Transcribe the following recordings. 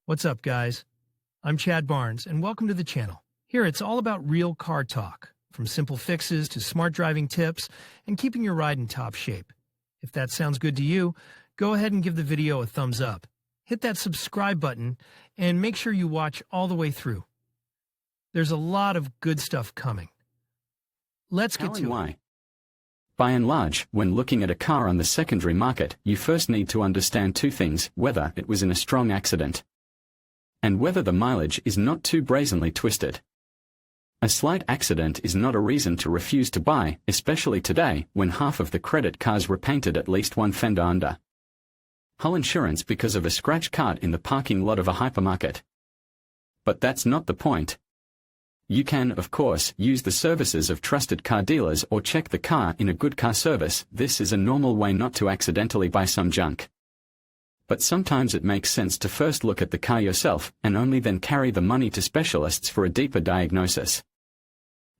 What's up, guys? I'm Chad Barnes, and welcome to the channel. Here, it's all about real car talk, from simple fixes to smart driving tips and keeping your ride in top shape. If that sounds good to you, go ahead and give the video a thumbs up. Hit that subscribe button and make sure you watch all the way through. There's a lot of good stuff coming. Let's get to it. By and large, when looking at a car on the secondary market, you first need to understand two things: whether it was in a strong accident, and whether the mileage is not too brazenly twisted. A slight accident is not a reason to refuse to buy, especially today, when half of the credit cars repainted at least one fender under hull insurance because of a scratch cart in the parking lot of a hypermarket. But that's not the point. You can, of course, use the services of trusted car dealers or check the car in a good car service. This is a normal way not to accidentally buy some junk. But sometimes it makes sense to first look at the car yourself, and only then carry the money to specialists for a deeper diagnosis.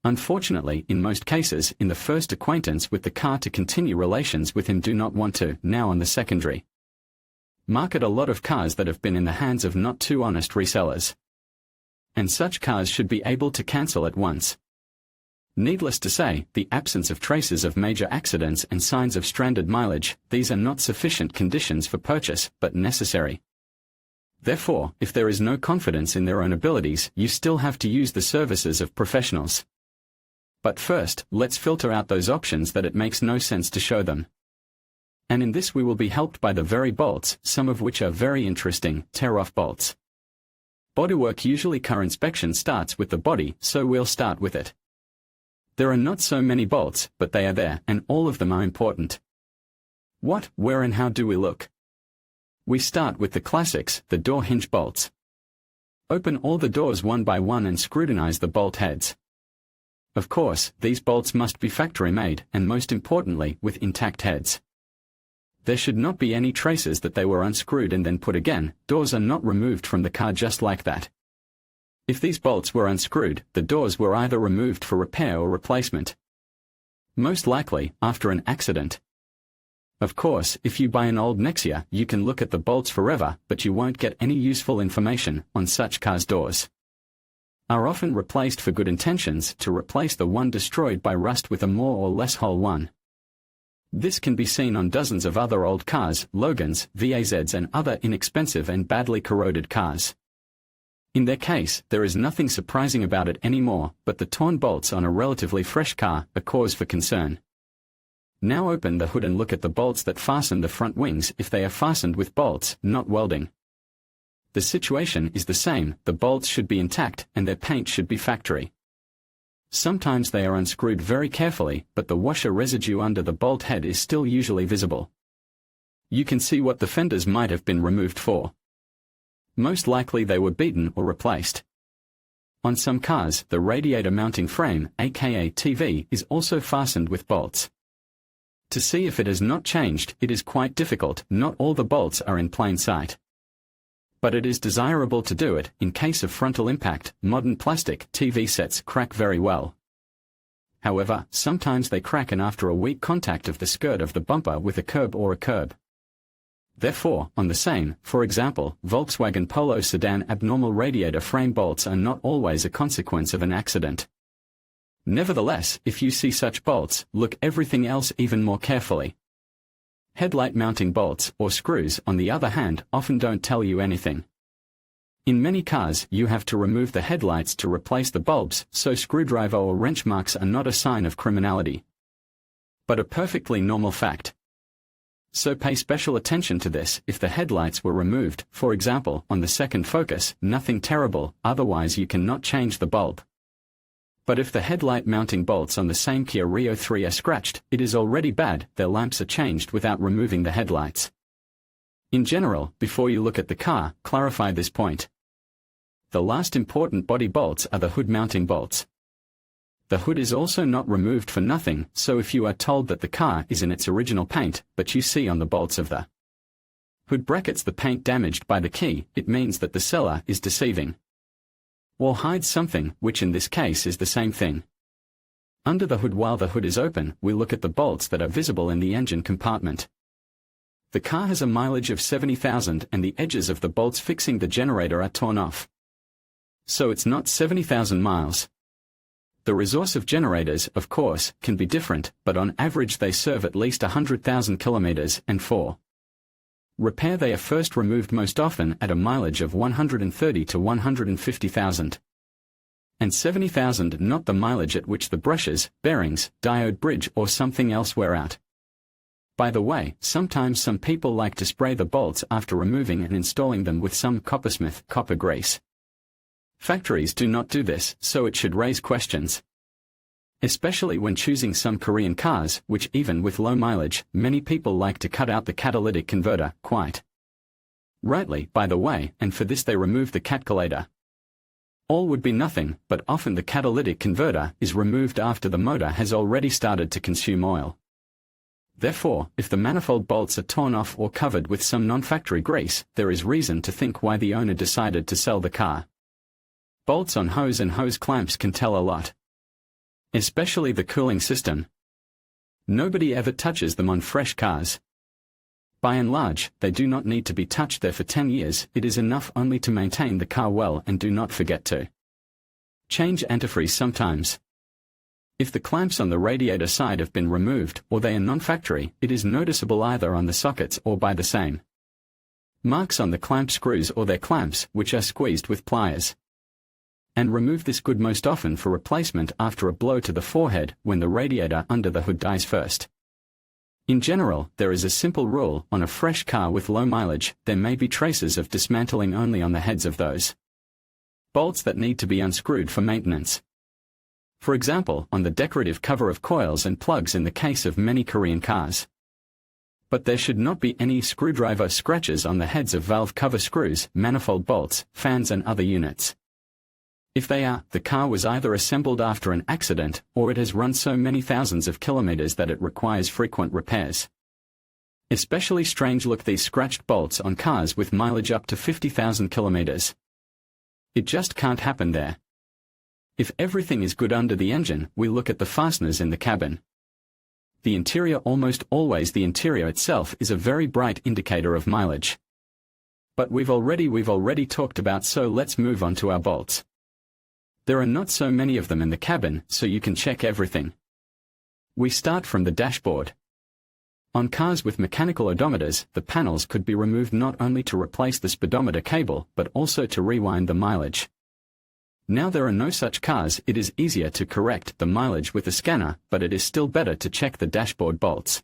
Unfortunately, in most cases, in the first acquaintance with the car to continue relations with him do not want to, now on the secondary market, a lot of cars that have been in the hands of not too honest resellers. And such cars should be able to cancel at once. Needless to say, the absence of traces of major accidents and signs of stranded mileage, these are not sufficient conditions for purchase, but necessary. Therefore, if there is no confidence in their own abilities, you still have to use the services of professionals. But first, let's filter out those options that it makes no sense to show them. And in this we will be helped by the very bolts, some of which are very interesting: tear-off bolts. Bodywork. Usually car inspection starts with the body, so we'll start with it. There are not so many bolts, but they are there, and all of them are important. What, where and how do we look? We start with the classics, the door hinge bolts. Open all the doors one by one and scrutinize the bolt heads. Of course, these bolts must be factory made, and most importantly, with intact heads. There should not be any traces that they were unscrewed and then put again. Doors are not removed from the car just like that. If these bolts were unscrewed, the doors were either removed for repair or replacement. Most likely, after an accident. Of course, if you buy an old Nexia, you can look at the bolts forever, but you won't get any useful information on such cars. Doors are often replaced for good intentions, to replace the one destroyed by rust with a more or less whole one. This can be seen on dozens of other old cars, Logans, VAZs and other inexpensive and badly corroded cars. In their case, there is nothing surprising about it anymore, but the torn bolts on a relatively fresh car are cause for concern. Now open the hood and look at the bolts that fasten the front wings if they are fastened with bolts, not welding. The situation is the same: the bolts should be intact and their paint should be factory. Sometimes they are unscrewed very carefully, but the washer residue under the bolt head is still usually visible. You can see what the fenders might have been removed for. Most likely they were beaten or replaced. On some cars, the radiator mounting frame, aka TV, is also fastened with bolts. To see if it has not changed, it is quite difficult. Not all the bolts are in plain sight. But it is desirable to do it. In case of frontal impact, modern plastic TV sets crack very well. However, sometimes they crack and after a weak contact of the skirt of the bumper with a curb or a curb. Therefore, on the same, for example, Volkswagen Polo sedan, abnormal radiator frame bolts are not always a consequence of an accident. Nevertheless, if you see such bolts, look everything else even more carefully. Headlight mounting bolts, or screws, on the other hand, often don't tell you anything. In many cars, you have to remove the headlights to replace the bulbs, so screwdriver or wrench marks are not a sign of criminality, but a perfectly normal fact. So pay special attention to this. If the headlights were removed, for example, on the second Focus, nothing terrible, otherwise you cannot change the bulb. But if the headlight mounting bolts on the same Kia Rio 3 are scratched, it is already bad. Their lamps are changed without removing the headlights. In general, before you look at the car, clarify this point. The last important body bolts are the hood mounting bolts. The hood is also not removed for nothing, so if you are told that the car is in its original paint, but you see on the bolts of the hood brackets the paint damaged by the key, it means that the seller is deceiving or hides something, which in this case is the same thing. Under the hood, while the hood is open, we look at the bolts that are visible in the engine compartment. The car has a mileage of 70,000 and the edges of the bolts fixing the generator are torn off. So it's not 70,000 miles. The resource of generators, of course, can be different, but on average they serve at least 100,000 kilometers, and for repair they are first removed most often at a mileage of 130 to 150,000. And 70,000 not the mileage at which the brushes, bearings, diode bridge or something else wear out. By the way, sometimes some people like to spray the bolts after removing and installing them with some coppersmith copper grease. Factories do not do this, so it should raise questions. Especially when choosing some Korean cars, which even with low mileage, many people like to cut out the catalytic converter, quite rightly, by the way, and for this they remove the catalytic. All would be nothing, but often the catalytic converter is removed after the motor has already started to consume oil. Therefore, if the manifold bolts are torn off or covered with some non-factory grease, there is reason to think why the owner decided to sell the car. Bolts on hose and hose clamps can tell a lot. Especially the cooling system. Nobody ever touches them on fresh cars. By and large, they do not need to be touched there for 10 years, it is enough only to maintain the car well and do not forget to change antifreeze sometimes. If the clamps on the radiator side have been removed or they are non-factory, it is noticeable either on the sockets or by the same marks on the clamp screws or their clamps, which are squeezed with pliers. And remove this good most often for replacement after a blow to the forehead when the radiator under the hood dies first. In general, there is a simple rule: on a fresh car with low mileage, there may be traces of dismantling only on the heads of those bolts that need to be unscrewed for maintenance. For example, on the decorative cover of coils and plugs in the case of many Korean cars. But there should not be any screwdriver scratches on the heads of valve cover screws, manifold bolts, fans and other units. If they are, the car was either assembled after an accident, or it has run so many thousands of kilometers that it requires frequent repairs. Especially strange look these scratched bolts on cars with mileage up to 50,000 kilometers. It just can't happen there. If everything is good under the engine, we look at the fasteners in the cabin. The interior, almost always the interior itself, is a very bright indicator of mileage. But we've already talked about, so let's move on to our bolts. There are not so many of them in the cabin, so you can check everything. We start from the dashboard. On cars with mechanical odometers, the panels could be removed not only to replace the speedometer cable, but also to rewind the mileage. Now there are no such cars, it is easier to correct the mileage with a scanner, but it is still better to check the dashboard bolts.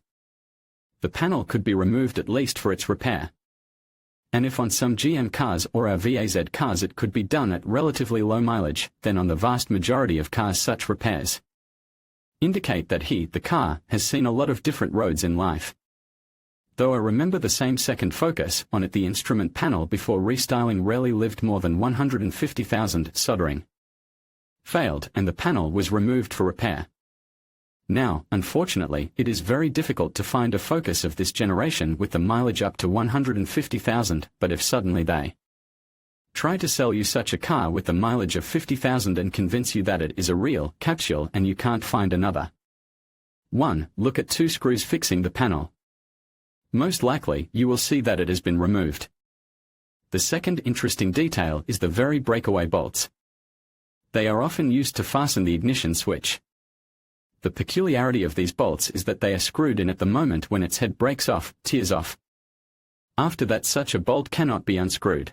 The panel could be removed at least for its repair. And if on some GM cars or our VAZ cars it could be done at relatively low mileage, then on the vast majority of cars such repairs indicate that the car, has seen a lot of different roads in life. Though I remember the same second focus on it, the instrument panel before restyling rarely lived more than 150,000, soldering failed and the panel was removed for repair. Now, unfortunately, it is very difficult to find a focus of this generation with the mileage up to 150,000, but if suddenly they try to sell you such a car with the mileage of 50,000 and convince you that it is a real capsule and you can't find another one, look at two screws fixing the panel. Most likely, you will see that it has been removed. The second interesting detail is the very breakaway bolts. They are often used to fasten the ignition switch. The peculiarity of these bolts is that they are screwed in at the moment when its head breaks off, tears off. After that, such a bolt cannot be unscrewed.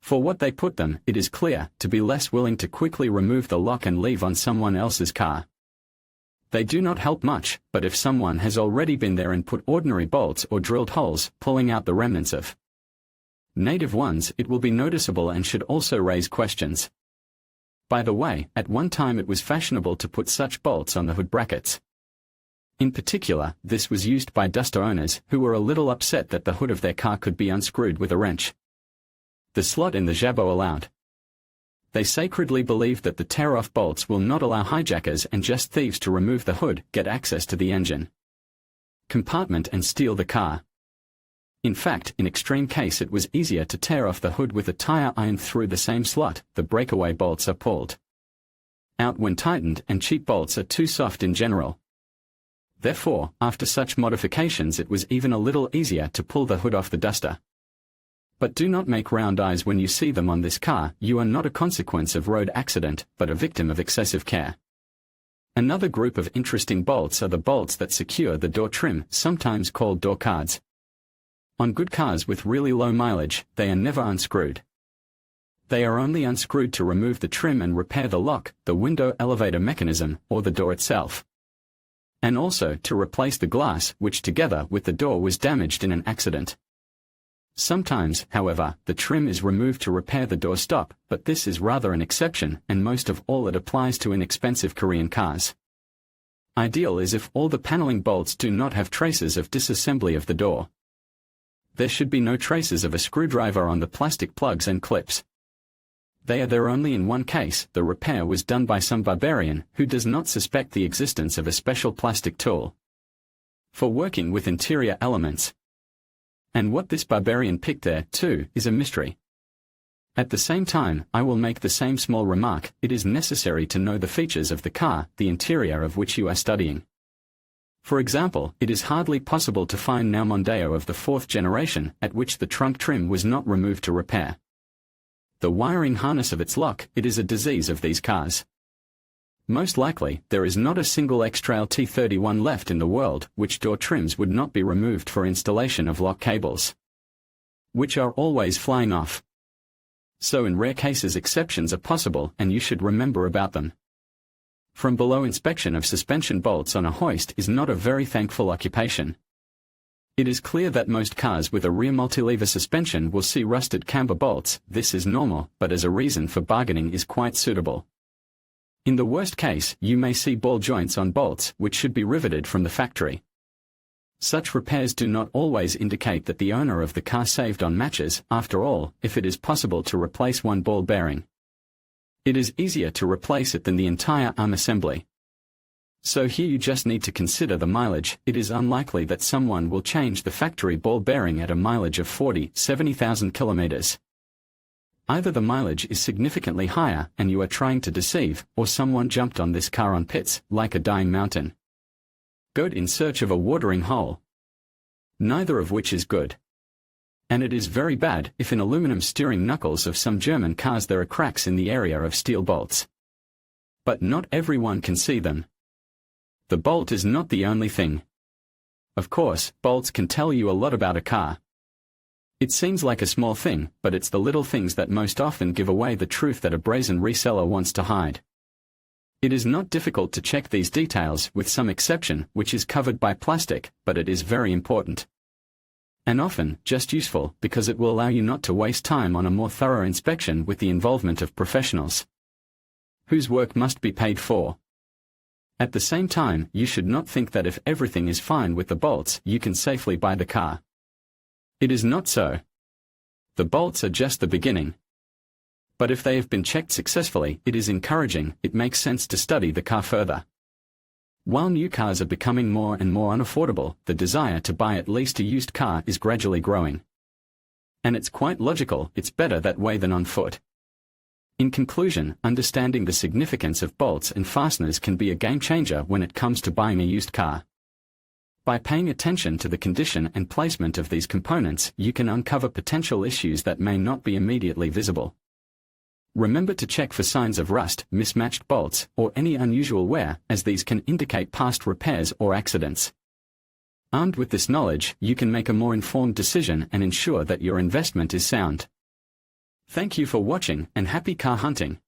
For what they put them, it is clear, to be less willing to quickly remove the lock and leave on someone else's car. They do not help much, but if someone has already been there and put ordinary bolts or drilled holes, pulling out the remnants of native ones, it will be noticeable and should also raise questions. By the way, at one time it was fashionable to put such bolts on the hood brackets. In particular, this was used by Duster owners who were a little upset that the hood of their car could be unscrewed with a wrench. The slot in the jabot allowed. They sacredly believed that the tear-off bolts will not allow hijackers and just thieves to remove the hood, get access to the engine compartment and steal the car. In fact, in extreme case it was easier to tear off the hood with a tire iron through the same slot. The breakaway bolts are pulled out when tightened, and cheap bolts are too soft in general. Therefore, after such modifications it was even a little easier to pull the hood off the duster. But do not make round eyes when you see them on this car. You are not a consequence of road accident, but a victim of excessive care. Another group of interesting bolts are the bolts that secure the door trim, sometimes called door cards. On good cars with really low mileage, they are never unscrewed. They are only unscrewed to remove the trim and repair the lock, the window elevator mechanism, or the door itself. And also to replace the glass, which together with the door was damaged in an accident. Sometimes, however, the trim is removed to repair the door stop, but this is rather an exception, and most of all it applies to inexpensive Korean cars. Ideal is if all the paneling bolts do not have traces of disassembly of the door. There should be no traces of a screwdriver on the plastic plugs and clips. They are there only in one case. The repair was done by some barbarian who does not suspect the existence of a special plastic tool for working with interior elements. And what this barbarian picked there, too, is a mystery. At the same time, I will make the same small remark: it is necessary to know the features of the car, the interior of which you are studying. For example, it is hardly possible to find now Mondeo of the 4th generation, at which the trunk trim was not removed to repair the wiring harness of its lock. It is a disease of these cars. Most likely, there is not a single X-Trail T31 left in the world which door trims would not be removed for installation of lock cables, which are always flying off. So in rare cases exceptions are possible, and you should remember about them. From below, inspection of suspension bolts on a hoist is not a very thankful occupation. It is clear that most cars with a rear multilever suspension will see rusted camber bolts. This is normal, but as a reason for bargaining is quite suitable. In the worst case, you may see ball joints on bolts which should be riveted from the factory. Such repairs do not always indicate that the owner of the car saved on matches. After all, if it is possible to replace one ball bearing, it is easier to replace it than the entire arm assembly. So here you just need to consider the mileage. It is unlikely that someone will change the factory ball bearing at a mileage of 40,000-70,000 kilometers. Either the mileage is significantly higher and you are trying to deceive, or someone jumped on this car on pits, like a dying mountain goat in search of a watering hole. Neither of which is good. And it is very bad if in aluminum steering knuckles of some German cars there are cracks in the area of steel bolts. But not everyone can see them. The bolt is not the only thing. Of course, bolts can tell you a lot about a car. It seems like a small thing, but it's the little things that most often give away the truth that a brazen reseller wants to hide. It is not difficult to check these details, with some exception, which is covered by plastic, but it is very important. And often, just useful, because it will allow you not to waste time on a more thorough inspection with the involvement of professionals, whose work must be paid for. At the same time, you should not think that if everything is fine with the bolts, you can safely buy the car. It is not so. The bolts are just the beginning. But if they have been checked successfully, it is encouraging. It makes sense to study the car further. While new cars are becoming more and more unaffordable, the desire to buy at least a used car is gradually growing. And it's quite logical. It's better that way than on foot. In conclusion, understanding the significance of bolts and fasteners can be a game changer when it comes to buying a used car. By paying attention to the condition and placement of these components, you can uncover potential issues that may not be immediately visible. Remember to check for signs of rust, mismatched bolts, or any unusual wear, as these can indicate past repairs or accidents. Armed with this knowledge, you can make a more informed decision and ensure that your investment is sound. Thank you for watching, and happy car hunting.